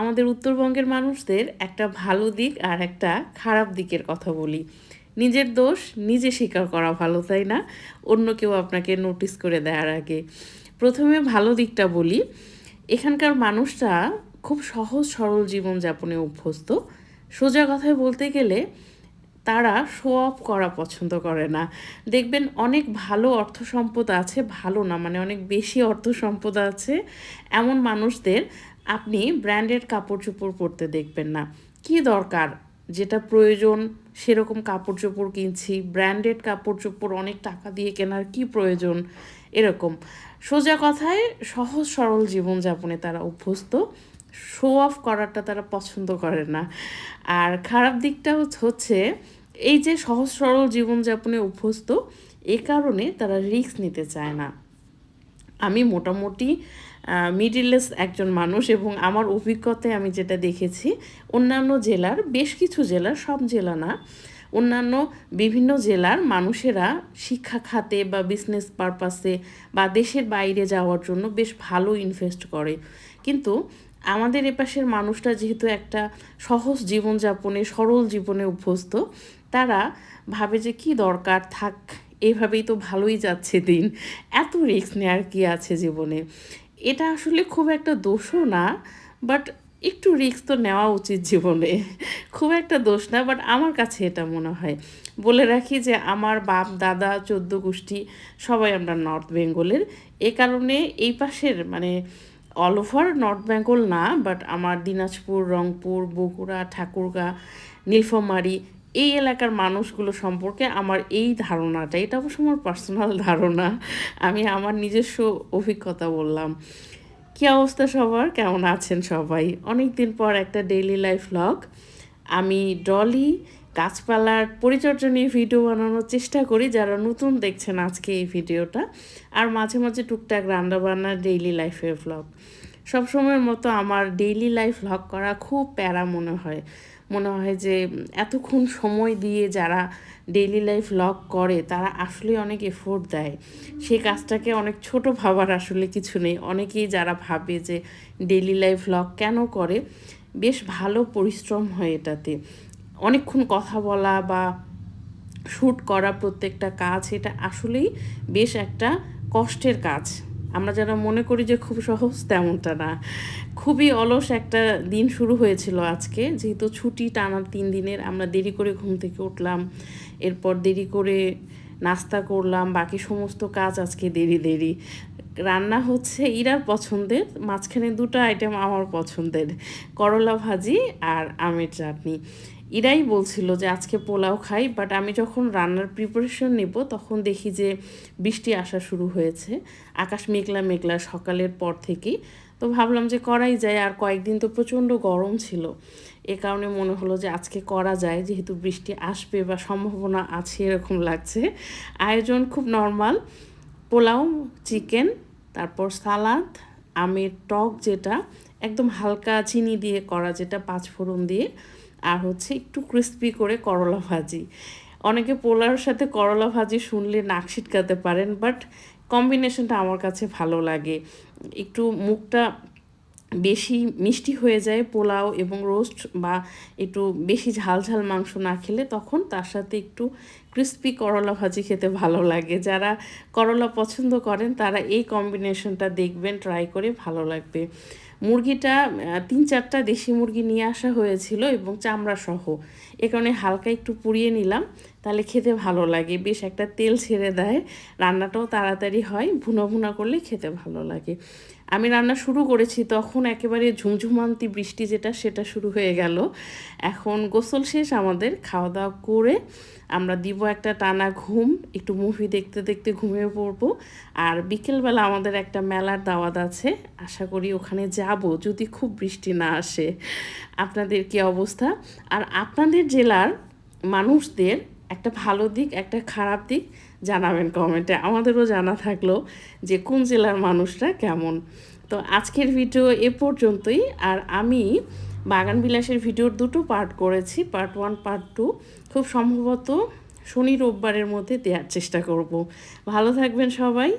আমাদের উত্তরবঙ্গের মানুষদের একটা ভালো দিক আর একটা খারাপ দিকের কথা বলি। নিজের দোষ নিজে স্বীকার করা ভালো, তাই না? অন্য কেউ আপনাকে নোটিস করে দেওয়ার আগে। প্রথমে ভালো দিকটা বলি। এখানকার মানুষরা খুব সহজ সরল জীবনযাপনে অভ্যস্ত। সোজা কথায় বলতে গেলে তারা শো অফ করা পছন্দ করে না। দেখবেন অনেক ভালো অর্থ সম্পদ আছে, ভালো না মানে অনেক বেশি অর্থ সম্পদ আছে এমন মানুষদের আপনি ব্র্যান্ডেড কাপড় চোপড় পরতে দেখবেন না। কি দরকার? যেটা প্রয়োজন সেরকম কাপড় চোপড় কিনছি, ব্র্যান্ডেড কাপড় চোপড় অনেক টাকা দিয়ে কেনার কি প্রয়োজন? এরকম সোজা কথায় সহজ সরল জীবনযাপনে তারা অভ্যস্ত। শো অফ করাটা তারা পছন্দ করে না। আর খারাপ দিকটা হচ্ছে এই যে সহজ সরল জীবনযাপনে অভ্যস্ত, এ কারণে তারা রিস্ক নিতে চায় না। আমি মোটামুটি মিডিললেস একজন মানুষ এবং আমার অভিজ্ঞতায় আমি যেটা দেখেছি অন্যান্য জেলার বেশ কিছু জেলার, সব জেলা না, অন্যান্য বিভিন্ন জেলার মানুষেরা শিক্ষা খাতে বা বিজনেস পারপাসে বা দেশের বাইরে যাওয়ার জন্য বেশ ভালো ইনভেস্ট করে। কিন্তু আমাদের এপাশের মানুষরা যেহেতু একটা সহজ জীবনযাপনে সরল জীবনে অভ্যস্ত, তারা ভাবে যে কি দরকার, থাক এভাবেই তো ভালোই যাচ্ছে দিন, এত রিস্ক নেওয়ার কি আছে জীবনে। এটা আসলে খুব একটা দোষও না, বাট একটু রিস্ক তো নেওয়া উচিত জীবনে। খুব একটা দোষ না, বাট আমার কাছে এটা মনে হয়। বলে রাখি যে আমার বাপ দাদা 14 গোষ্ঠী সবাই আমরা নর্থ বেঙ্গলের। এ কারণে এই পাশের মানে অল ওভার নর্থ বেঙ্গল না, বাট আমার দিনাজপুর, রংপুর, বগুড়া, ঠাকুরগাঁ, নীলফামারী এই এলাকার মানুষগুলো সম্পর্কে আমার এই ধারণাটা, এটা অবশ্য আমার পার্সোনাল ধারণা, আমি আমার নিজস্ব অভিজ্ঞতা বললাম। কী অবস্থা সবার, কেমন আছেন সবাই? অনেক দিন পর একটা ডেইলি লাইফ ভ্লগ। আমি ডলি গাছপালার পরিচর্যা নিয়ে ভিডিও বানানোর চেষ্টা করি, যারা নতুন দেখছেন আজকে এই ভিডিওটা। আর মাঝে মাঝে টুকটাক রান্নাবান্নার ডেইলি লাইফের ভ্লগ। সবসময়ের মতো আমার ডেইলি লাইফ ভ্লগ করা খুব প্যারা মনে হয়। মনে হয় যে এতক্ষণ সময় দিয়ে যারা ডেইলি লাইফ ভ্লগ করে তারা আসলে অনেক এফোর্ট দেয়। সেই কাজটাকে অনেক ছোট ভাবার আসলে কিছু নেই। অনেকেই যারা ভাবে যে ডেইলি লাইফ ভ্লগ কেন করে, বেশ ভালো পরিশ্রম হয় এটাতে। অনেকক্ষণ কথা বলা বা শ্যুট করা প্রত্যেকটা কাজ, এটা আসলেই বেশ একটা কষ্টের কাজ। আমরা যারা মনে করি যে খুব সহজ, তেমনটা না। খুবই অলস একটা দিন শুরু হয়েছিল আজকে, যেহেতু ছুটি টানা 3 দিনের। আমরা দেরি করে ঘুম থেকে উঠলাম, এরপর দেরি করে নাস্তা করলাম, বাকি সমস্ত কাজ আজকে দেরি দেরি। রান্না হচ্ছে ইরার পছন্দের, মাঝখানে 2টা আইটেম আমার পছন্দের, করলা ভাজি আর আমের চাটনি। ইরাই বলছিল যে আজকে পোলাও খাই, বাট আমি যখন রান্নার প্রিপারেশন নেব তখন দেখি যে বৃষ্টি আসা শুরু হয়েছে। আকাশ মেঘলা মেঘলা সকালের পর থেকেই। তো ভাবলাম যে করাই যায়, আর কয়েকদিন তো প্রচণ্ড গরম ছিল। এ কারণে মনে হলো যে আজকে করা যায়, যেহেতু বৃষ্টি আসবে বা সম্ভাবনা আছে এরকম লাগছে। আয়োজন খুব নর্মাল, পোলাও, চিকেন, তারপর সালাদ, আমের টক যেটা একদম হালকা চিনি দিয়ে করা, যেটা 5 ফোড়ন দিয়ে, আর হচ্ছে একটু ক্রিস্পি করে করলা ভাজি। অনেকে পোলাওর সাথে করলা ভাজি শুনলে নাক সিটকাতে পারেন, বাট কম্বিনেশনটা আমার কাছে ভালো লাগে। একটু মুখটা বেশি মিষ্টি হয়ে যায় পোলাও এবং রোস্ট, বা একটু বেশি ঝাল ঝাল মাংস না খেলে তখন তার সাথে একটু ক্রিস্পি করলা ভাজি খেতে ভালো লাগে। যারা করলা পছন্দ করেন তারা এই কম্বিনেশনটা দেখবেন, ট্রাই করে, ভালো লাগবে। মুরগিটা 3-4টা দেশি মুরগি নিয়ে আসা হয়েছিল এবং চামড়া সহ, এ কারণে হালকা একটু পুড়িয়ে নিলাম, তাহলে খেতে ভালো লাগে, বেশ একটা তেল ছেড়ে দেয়, রান্নাটাও তাড়াতাড়ি হয়, ভুনা ভুনা করলে খেতে ভালো লাগে। আমি রান্না শুরু করেছি তখন একেবারে ঝুমঝুমান্তি বৃষ্টি যেটা, সেটা শুরু হয়ে গেল। এখন গোসল শেষ আমাদের, খাওয়া দাওয়া করে আমরা দিব একটা টানা ঘুম, একটু মুভি দেখতে দেখতে ঘুমিয়ে পড়বো। আর বিকেলবেলা আমাদের একটা মেলার দাওয়াত আছে, আশা করি ওখানে যাব যদি খুব বৃষ্টি না আসে। আপনাদের কি অবস্থা? আর আপনাদের জেলার মানুষদের একটা ভালো দিক একটা খারাপ দিক জানাবেন কমেন্টে, আমাদেরও জানা থাকলো যে কোন জেলার মানুষরা কেমন। তো আজকের ভিডিও এ পর্যন্তই। আর আমি বাগান বিলাসের ভিডিওর 2টো পার্ট করেছি, পার্ট 1 পার্ট 2, খুব সম্ভবত শনি রোববারের মধ্যে দেওয়ার চেষ্টা করব। ভালো থাকবেন সবাই।